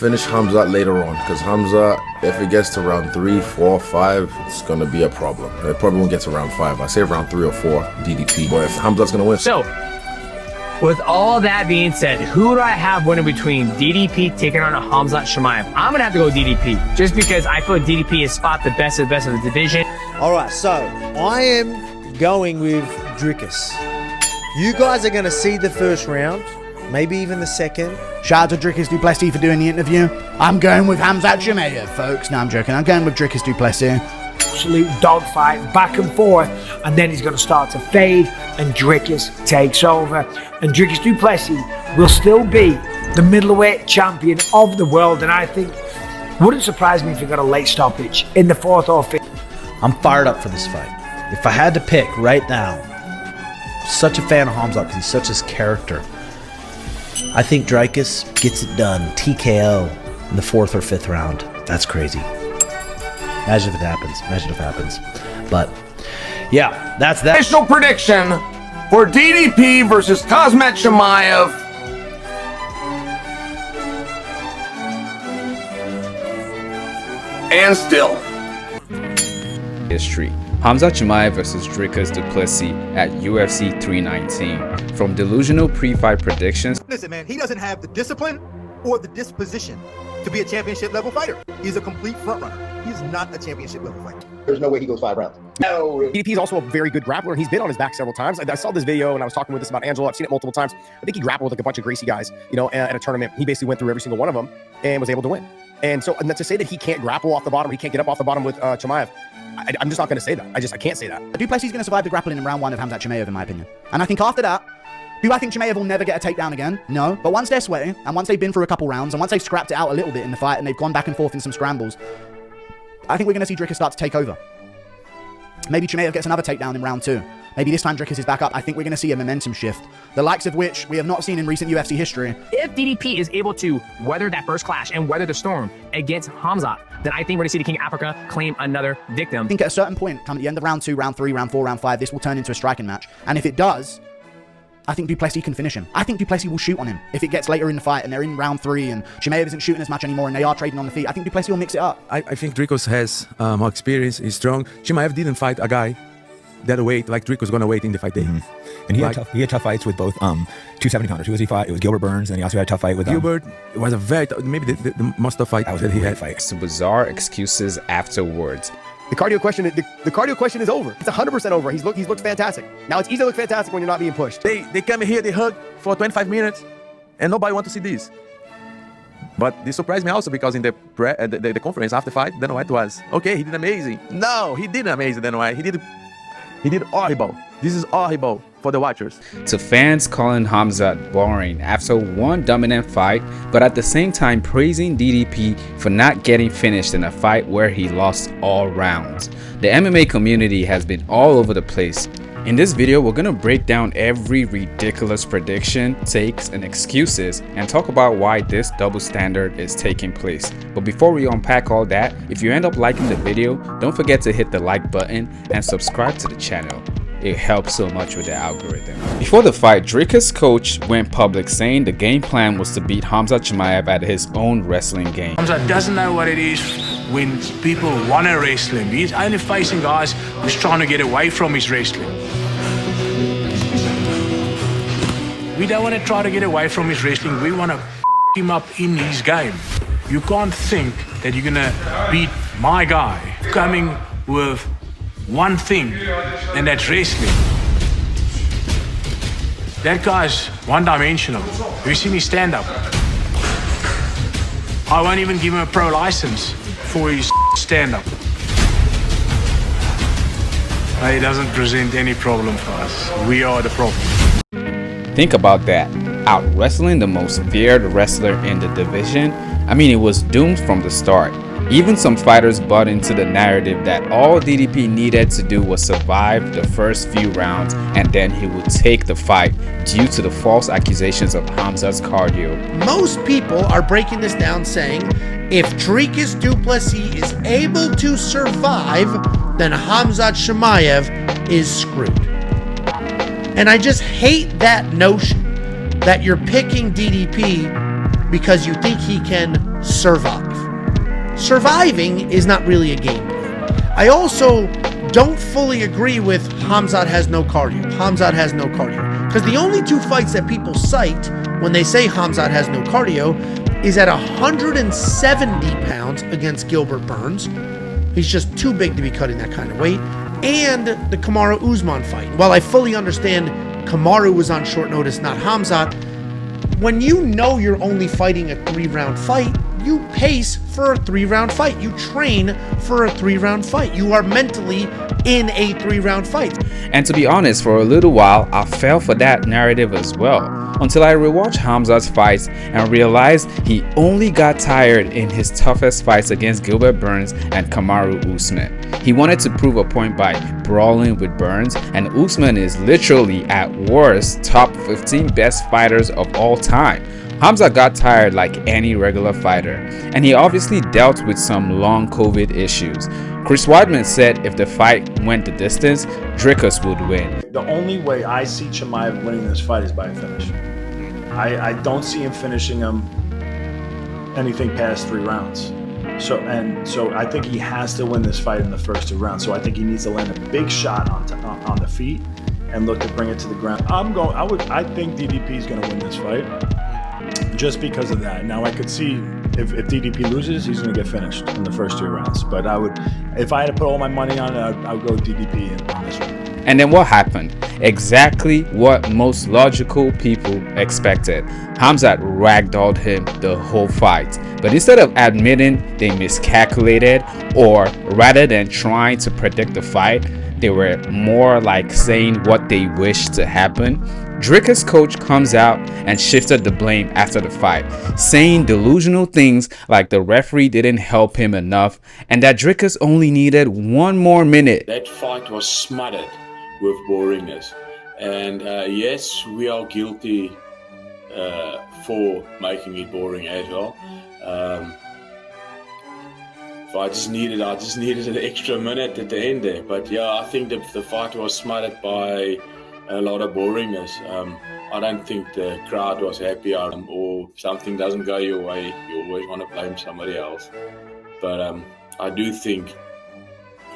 finish Khamzat later on, because Khamzat, if it gets to round 3, 4, 5, it's going to be a problem. It probably won't get to round 5. I say round 3 or 4, DDP. But if Khamzat's going to win. So, with all that being said, who do I have winning between DDP taking on a Khamzat Chimaev? I'm going to have to go DDP, just because I feel like DDP is spot the best of the division. All right, so I am going with Dricus. You guys are going to see the first round, maybe even the second. Shout out to Dricus Du Plessis for doing the interview. I'm going with Khamzat Chimaev, folks. No, I'm joking. I'm going with Dricus Du Plessis. Absolute dogfight, back and forth, and then he's going to start to fade, and Dricus takes over. And Dricus Du Plessis will still be the middleweight champion of the world, and I think wouldn't surprise me if he got a late stoppage in the 4th or 5th. I'm fired up for this fight. If I had to pick right now, such a fan of Khamzat because he's such his character. I think Dricus gets it done, TKO in the 4th or 5th round. That's crazy. Imagine if it happens. Imagine if it happens. But yeah, that's that. Official prediction for DDP versus Khamzat Chimaev. And still. History. Khamzat Chimaev versus Dricus Du Plessis at UFC 319. From Delusional pre-fight predictions. Listen, man, he doesn't have the discipline or the disposition to be a championship level fighter. He's a complete front runner. He's not a championship level fighter. There's no way he goes 5 rounds. No. DDP is also a very good grappler. He's been on his back several times. I saw this video and I was talking with this about Angelo. I've seen it multiple times. I think he grappled with like a bunch of Gracie guys, you know, at a tournament. He basically went through every single one of them and was able to win. And so, and to say that he can't grapple off the bottom, he can't get up off the bottom with Chimaev, I'm just not going to say that. I can't say that. Du Plessis is going to survive the grappling in round 1 of Khamzat Chimaev, in my opinion. And I think after that, do I think Chimaev will never get a takedown again? No. But once they're sweating, and once they've been through a couple rounds, and once they've scrapped it out a little bit in the fight, and they've gone back and forth in some scrambles, I think we're going to see Dricus start to take over. Maybe Chimaev gets another takedown in round 2. Maybe this time Dricus is back up. I think we're going to see a momentum shift, the likes of which we have not seen in recent UFC history. If DDP is able to weather that first clash and weather the storm against Khamzat, then I think we're going to see the King of Africa claim another victim. I think at a certain point, come at the end of round 2, round 3, round 4, round 5, this will turn into a striking match. And if it does, I think Du Plessis can finish him. I think Du Plessis will shoot on him. If it gets later in the fight and they're in round 3 and Chimaev isn't shooting as much anymore and they are trading on the feet, I think Du Plessis will mix it up. I think Dricus has more experience, he's strong. Chimaev didn't fight a guy that weight like Dricus was going to wait in the fight day. And he had tough fights with both 270 counters. Who was he fought? It was Gilbert Burns, and he also had a tough fight with Gilbert. It was a very maybe the most tough fight that he had. Some bizarre excuses afterwards. The cardio question is over. It's 100% over. He's looked fantastic. Now it's easy to look fantastic when you're not being pushed. They come here, they hug for 25 minutes, and nobody wants to see this. But this surprised me also because in the conference after fight, Dana White was okay. He did amazing. No, he didn't amazing. Dana White. He did horrible. This is horrible for the watchers. To fans calling Khamzat boring after one dominant fight, but at the same time praising DDP for not getting finished in a fight where he lost all rounds. The MMA community has been all over the place. In this video, we're gonna break down every ridiculous prediction, takes, and excuses, and talk about why this double standard is taking place. But before we unpack all that, if you end up liking the video, don't forget to hit the like button and subscribe to the channel. It helps so much with the algorithm. Before the fight, Dricus' coach went public saying the game plan was to beat Khamzat Chimaev at his own wrestling game. Khamzat doesn't know what it is when people want to wrestle him. He's only facing guys who's trying to get away from his wrestling. We don't want to try to get away from his wrestling. We want to him up in his game. You can't think that you're going to beat my guy coming with one thing, and that's wrestling. That guy's one-dimensional. Have you seen his stand-up? I won't even give him a pro license for his stand-up. He doesn't present any problem for us. We are the problem. Think about that. Out wrestling the most feared wrestler in the division. I mean, it was doomed from the start. Even some fighters bought into the narrative that all DDP needed to do was survive the first few rounds and then he would take the fight due to the false accusations of Khamzat's cardio. Most people are breaking this down saying if Dricus Du Plessis is able to survive, then Khamzat Chimaev is screwed. And I just hate that notion that you're picking DDP because you think he can survive. Surviving is not really a game plan. I also don't fully agree with Khamzat has no cardio. Khamzat has no cardio. Because the only two fights that people cite when they say Khamzat has no cardio is at 170 pounds against Gilbert Burns. He's just too big to be cutting that kind of weight. And the Kamaru Usman fight. While I fully understand Kamaru was on short notice, not Khamzat, when you know you're only fighting a 3-round fight, you pace for a 3-round fight. You train for a 3-round fight. You are mentally in a 3-round fight. And to be honest, for a little while, I fell for that narrative as well, until I rewatched Khamzat's fights and realized he only got tired in his toughest fights against Gilbert Burns and Kamaru Usman. He wanted to prove a point by brawling with Burns, and Usman is literally at worst top 15 best fighters of all time. Khamzat got tired like any regular fighter, and he obviously dealt with some long COVID issues. Chris Weidman said if the fight went the distance, Dricus would win. The only way I see Chimaev winning this fight is by a finish. I don't see him finishing him anything past 3 rounds. So I think he has to win this fight in the first 2 rounds. So I think he needs to land a big shot on the feet and look to bring it to the ground. I think DDP is going to win this fight. Just because of that. Now I could see if DDP loses, he's going to get finished in the first 2 rounds. But if I had to put all my money on it, I would go DDP on this one. And then what happened? Exactly what most logical people expected. Khamzat ragdolled him the whole fight. But instead of admitting they miscalculated, or rather than trying to predict the fight, they were more like saying what they wished to happen. Dricus' coach comes out and shifted the blame after the fight, saying delusional things like the referee didn't help him enough and that Dricus only needed 1 more minute. That fight was smothered with boringness, and yes, we are guilty for making it boring as well. I just needed an extra minute at the end there, but yeah, I think that the fight was smothered by a lot of boringness. I don't think the crowd was happy, or something doesn't go your way, you always want to blame somebody else. But I do think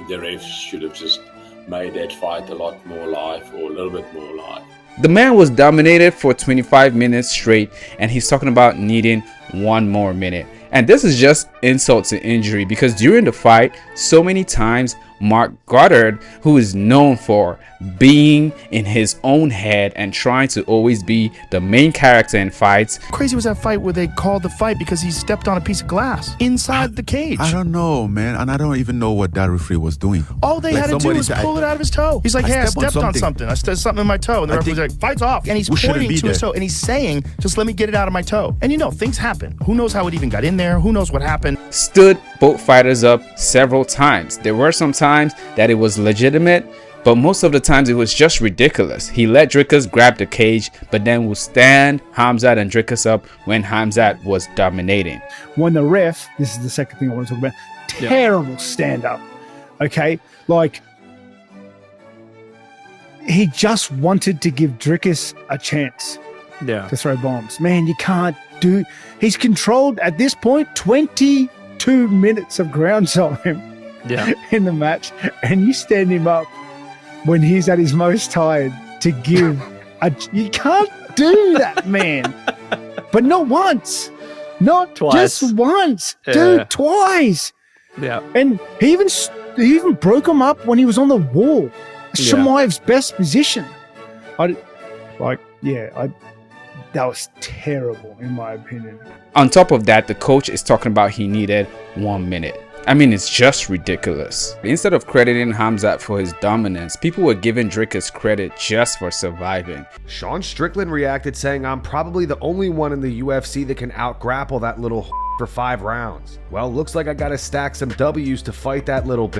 the refs should have just made that fight a lot more live, or a little bit more live. The man was dominated for 25 minutes straight, and he's talking about needing 1 more minute. And this is just insult to injury, because during the fight, so many times Mark Goddard, who is known for being in his own head and trying to always be the main character in fights. Crazy was that fight where they called the fight because he stepped on a piece of glass inside the cage. I don't know, man, and I don't even know what that referee was doing. All they had to do was pull it out of his toe. He's like, hey, I stepped on something. I stepped something in my toe. And the referee's like, fight's off. And he's pointing to his toe, and he's saying, just let me get it out of my toe. And you know, things happen. Who knows how it even got in there? Who knows what happened? Stood both fighters up several times. There were some times that it was legitimate, but most of the times it was just ridiculous. He let Dricus grab the cage, but then would stand Khamzat and Dricus up when Khamzat was dominating. When the ref, this is the second thing I want to talk about, terrible stand-up, okay? Like, he just wanted to give Dricus a chance to throw bombs. Man, you can't do... He's controlled, at this point, 22 minutes of ground time in the match, and you stand him up when he's at his most tired to give you can't do that, man. But not once, not twice, just once, dude, twice. And he even broke him up when he was on the wall. Chimaev's best position. That was terrible in my opinion. On top of that, the coach is talking about he needed 1 minute. I mean, it's just ridiculous. Instead of crediting Khamzat for his dominance, people were giving Dricus credit just for surviving. Sean Strickland reacted saying, I'm probably the only one in the UFC that can out-grapple that little for 5 rounds. Well, looks like I gotta stack some W's to fight that little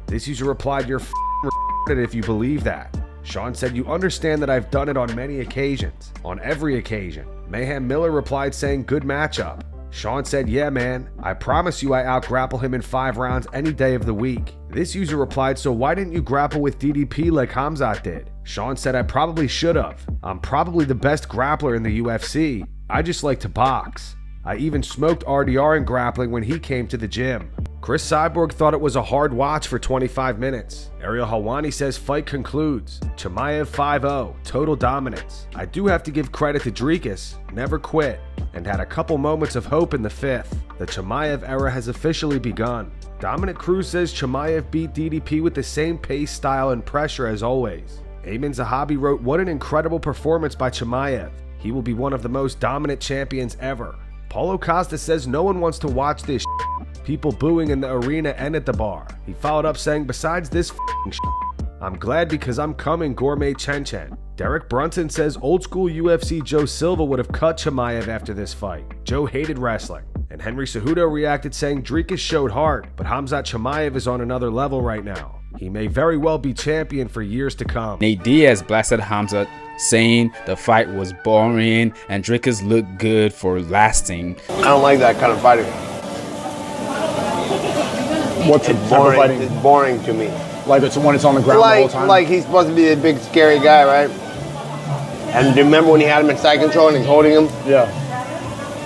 This user replied, you're retarded if you believe that. Sean said, you understand that I've done it on many occasions. On every occasion. Mayhem Miller replied saying, good matchup. Sean said, yeah man, I promise you I out-grapple him in 5 rounds any day of the week. This user replied, so why didn't you grapple with DDP like Khamzat did? Sean said, I probably should have. I'm probably the best grappler in the UFC. I just like to box. I even smoked RDR in grappling when he came to the gym. Chris Cyborg thought it was a hard watch for 25 minutes. Ariel Helwani says fight concludes. Chimaev 5-0, total dominance. I do have to give credit to Dricus, never quit, and had a couple moments of hope in the 5th. The Chimaev era has officially begun. Dominic Cruz says Chimaev beat DDP with the same pace, style, and pressure as always. Eamon Zahabi wrote, "What an incredible performance by Chimaev. He will be one of the most dominant champions ever." Paulo Costa says no one wants to watch this shit. People booing in the arena and at the bar. He followed up saying, "Besides this shit, I'm glad because I'm coming, Gourmet Chen Chen." Derek Brunson says old school UFC Joe Silva would have cut Chimaev after this fight. Joe hated wrestling. And Henry Cejudo reacted saying Dricus showed heart, but Khamzat Chimaev is on another level right now. He may very well be champion for years to come. Nate Diaz blasted Khamzat, saying the fight was boring and Dricus looked good for lasting. I don't like that kind of fighting. What's the type of fighting? It's boring to me. Like it's when it's on the ground the whole time? Like he's supposed to be a big scary guy, right? And do you remember when he had him in side control and he's holding him? Yeah.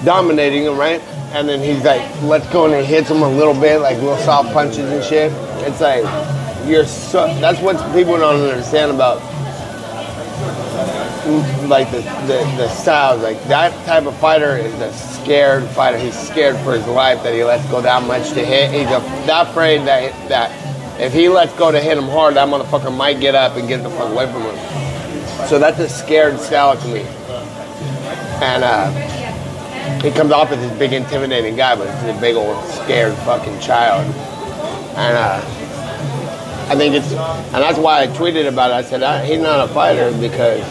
Dominating him, right? And then he's like, let's go, and he hits him a little bit, like little soft punches and shit. It's like, that's what people don't understand about like the styles. Like that type of fighter is a scared fighter. He's scared for his life that he lets go that much to hit. He's that afraid that if he lets go to hit him hard, that motherfucker might get up and get the fuck away from him. So that's a scared style to me. And he comes off as this big intimidating guy, but he's a big old scared fucking child. And I think and that's why I tweeted about it. I said, he's not a fighter because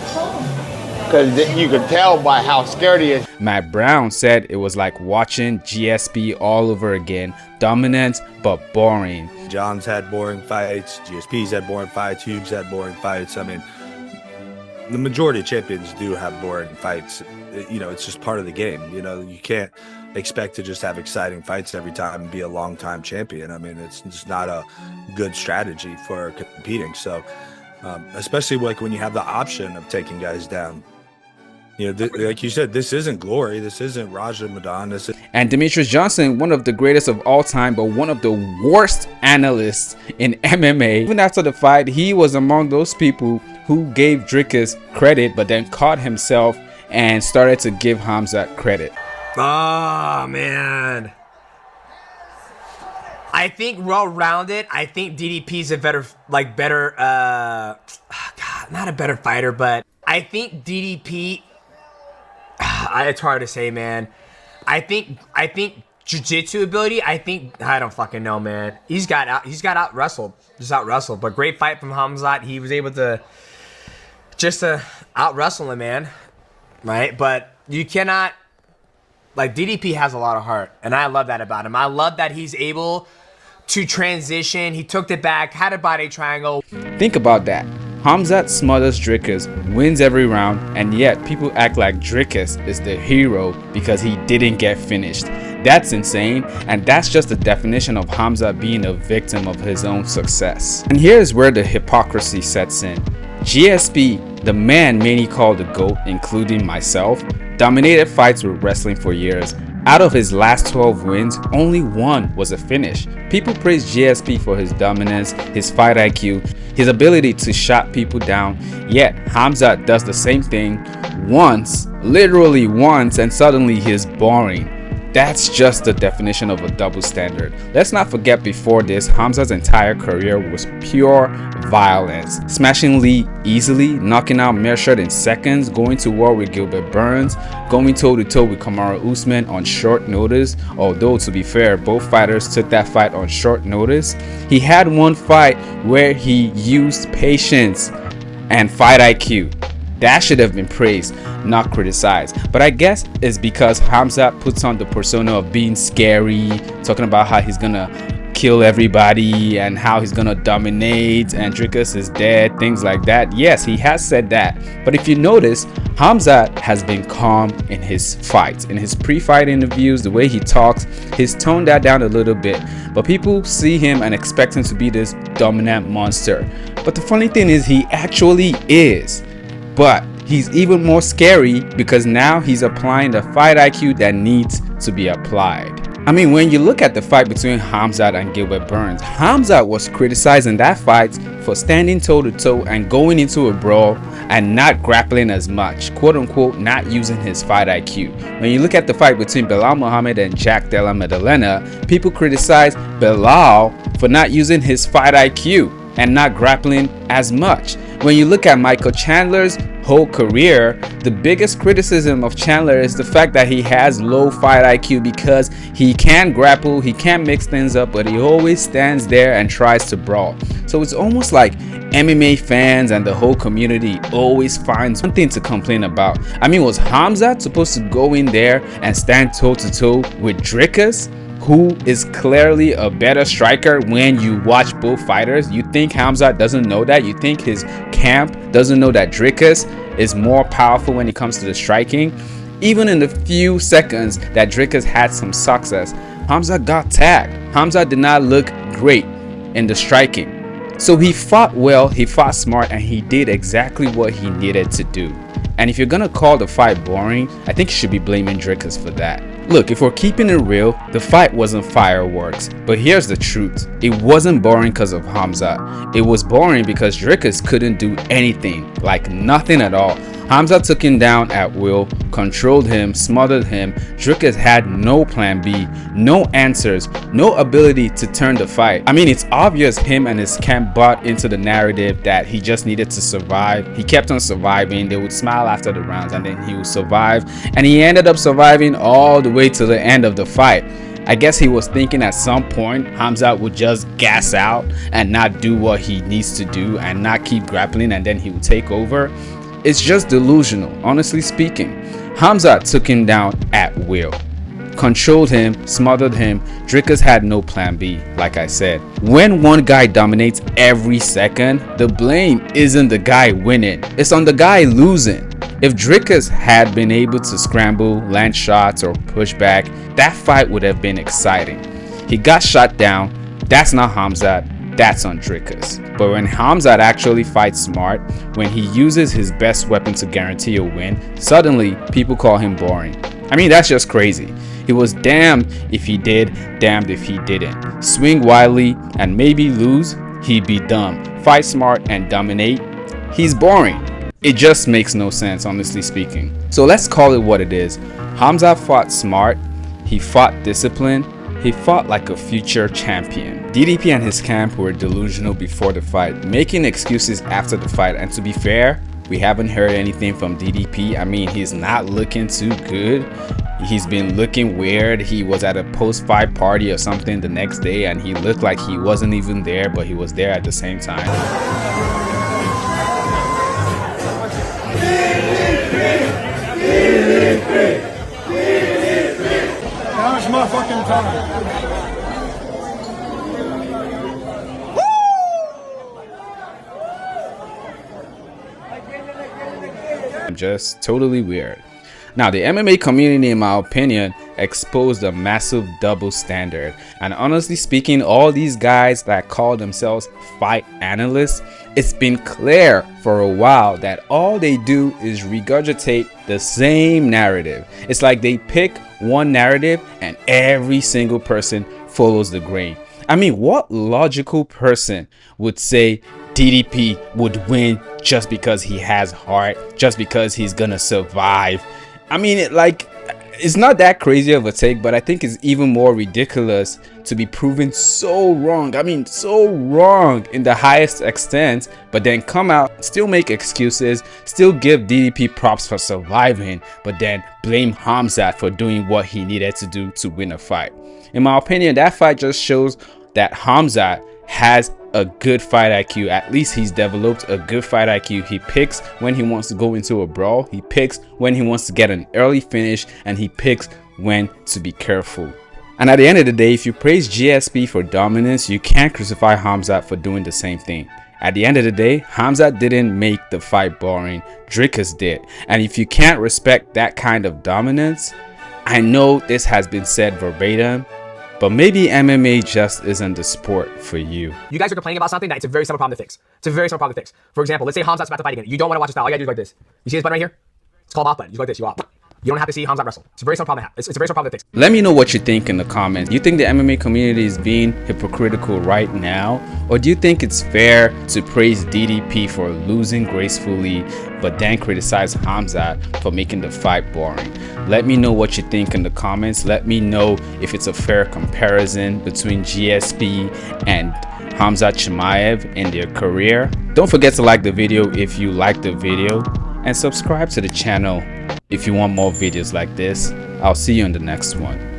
you could tell by how scared he is. Matt Brown said it was like watching GSP all over again. Dominant, but boring. John's had boring fights. GSP's had boring fights. Hughes had boring fights. I mean, the majority of champions do have boring fights. You know, it's just part of the game. You know, you can't expect to just have exciting fights every time and be a long-time champion. I mean, it's just not a good strategy for competing. So, especially like when you have the option of taking guys down. You know, like you said, this isn't glory. This isn't Raja Madan. And Demetrius Johnson, one of the greatest of all time, but one of the worst analysts in MMA. Even after the fight, he was among those people who gave Dricus credit, but then caught himself and started to give Khamzat credit. Oh, man. I think well-rounded. I think DDP's a better, God, not a better fighter, but I think DDP, it's hard to say, man. I think jiu-jitsu ability, I don't fucking know, man. He's got out-wrestled. Just out-wrestled. But great fight from Khamzat. He was able to just out-wrestle him, man. Right? But you cannot, DDP has a lot of heart. And I love that about him. I love that he's able to transition. He took it back, had a body triangle. Think about that. Khamzat smothers Dricus, wins every round, and yet people act like Dricus is the hero because he didn't get finished. That's insane, and that's just the definition of Khamzat being a victim of his own success. And here's where the hypocrisy sets in. GSP, the man many call the GOAT, including myself, dominated fights with wrestling for years. Out of his last 12 wins, only one was a finish. People praise GSP for his dominance, his fight IQ, his ability to shut people down, yet Khamzat does the same thing once, literally once, and suddenly he's boring. That's just the definition of a double standard. Let's not forget before this, Khamzat's entire career was pure violence. Smashing Lee easily, knocking out Meerschaert in seconds, going to war with Gilbert Burns, going toe-to-toe with Kamaru Usman on short notice, although to be fair, both fighters took that fight on short notice. He had one fight where he used patience and fight IQ. That should have been praised, not criticized. But I guess it's because Khamzat puts on the persona of being scary, talking about how he's gonna kill everybody and how he's gonna dominate and Dricus is dead, things like that. Yes, he has said that. But if you notice, Khamzat has been calm in his fights. In his pre-fight interviews, the way he talks, he's toned that down a little bit. But people see him and expect him to be this dominant monster. But the funny thing is, he actually is. But he's even more scary because now he's applying the fight IQ that needs to be applied. I mean, when you look at the fight between Khamzat and Gilbert Burns, Khamzat was criticized in that fight for standing toe-to-toe and going into a brawl and not grappling as much, quote-unquote, not using his fight IQ. When you look at the fight between Belal Muhammad and Jack Della Maddalena, people criticize Belal for not using his fight IQ and not grappling as much. When you look at Michael Chandler's whole career, the biggest criticism of Chandler is the fact that he has low fight IQ because he can grapple, he can mix things up, but he always stands there and tries to brawl. So it's almost like MMA fans and the whole community always finds something to complain about. I mean, was Khamzat supposed to go in there and stand toe-to-toe with Dricus, who is clearly a better striker when you watch both fighters? You think Khamzat doesn't know that? You think his camp doesn't know that Dricus is more powerful when it comes to the striking? Even in the few seconds that Dricus had some success, Khamzat got tagged. Khamzat did not look great in the striking. So he fought well, he fought smart, and he did exactly what he needed to do. And if you're gonna call the fight boring, I think you should be blaming Dricus for that. Look, if we're keeping it real, the fight wasn't fireworks, but here's the truth. It wasn't boring because of Khamzat. It was boring because Dricus couldn't do anything, like nothing at all. Khamzat took him down at will, controlled him, smothered him. Dricus had no plan B, no answers, no ability to turn the fight. I mean, it's obvious him and his camp bought into the narrative that he just needed to survive. He kept on surviving. They would smile after the rounds and then he would survive. And he ended up surviving all the way to the end of the fight. I guess he was thinking at some point Khamzat would just gas out and not do what he needs to do and not keep grappling, and then he would take over. It's just delusional, honestly speaking. Khamzat took him down at will, controlled him, smothered him. Dricus had no plan B, like I said. When one guy dominates every second, the blame isn't the guy winning, it's on the guy losing. If Dricus had been able to scramble, land shots, or push back, that fight would have been exciting. He got shot down. That's not Khamzat, that's on Dricus. But when Khamzat actually fights smart, when he uses his best weapon to guarantee a win, suddenly people call him boring. I mean, that's just crazy. He was damned if he did, damned if he didn't. Swing wildly and maybe lose, he'd be dumb. Fight smart and dominate, he's boring. It just makes no sense, honestly speaking. So let's call it what it is. Khamzat fought smart, he fought disciplined, he fought like a future champion. DDP and his camp were delusional before the fight, making excuses after the fight. And to be fair, we haven't heard anything from DDP. I mean, he's not looking too good. He's been looking weird. He was at a post-fight party or something the next day and he looked like he wasn't even there, but he was there at the same time. Now it's my fucking time. Just totally weird. Now, the MMA community, in my opinion, exposed a massive double standard. And honestly speaking, all these guys that call themselves fight analysts, it's been clear for a while that all they do is regurgitate the same narrative. It's like they pick one narrative and every single person follows the grain. I mean, what logical person would say DDP would win just because he has heart, just because he's gonna survive? I mean, it's not that crazy of a take, but I think it's even more ridiculous to be proven so wrong. I mean, so wrong in the highest extent, but then come out, still make excuses, still give DDP props for surviving, but then blame Khamzat for doing what he needed to do to win a fight. In my opinion, that fight just shows that Khamzat has a good fight IQ. At least he's developed a good fight IQ. He picks when he wants to go into a brawl, he picks when he wants to get an early finish, and he picks when to be careful. And at the end of the day, if you praise GSP for dominance, you can't crucify Khamzat for doing the same thing. At the end of the day, Khamzat didn't make the fight boring, Dricus did. And if you can't respect that kind of dominance, I know this has been said verbatim, But maybe MMA just isn't the sport for you. You guys are complaining about something that it's a very simple problem to fix. It's a very simple problem to fix. For example, let's say Khamzat's about to fight again. You don't want to watch his style. All you gotta do is like this. You see this button right here? It's called off button. You go like this. You go off. You don't have to see Khamzat wrestle. It's a very simple problem. It's a very simple problem to fix. Let me know what you think in the comments. You think the MMA community is being hypocritical right now? Or do you think it's fair to praise DDP for losing gracefully but then criticize Khamzat for making the fight boring? Let me know what you think in the comments. Let me know if it's a fair comparison between GSP and Khamzat Chimaev in their career. Don't forget to like the video if you like the video, and subscribe to the channel if you want more videos like this. I'll see you in the next one.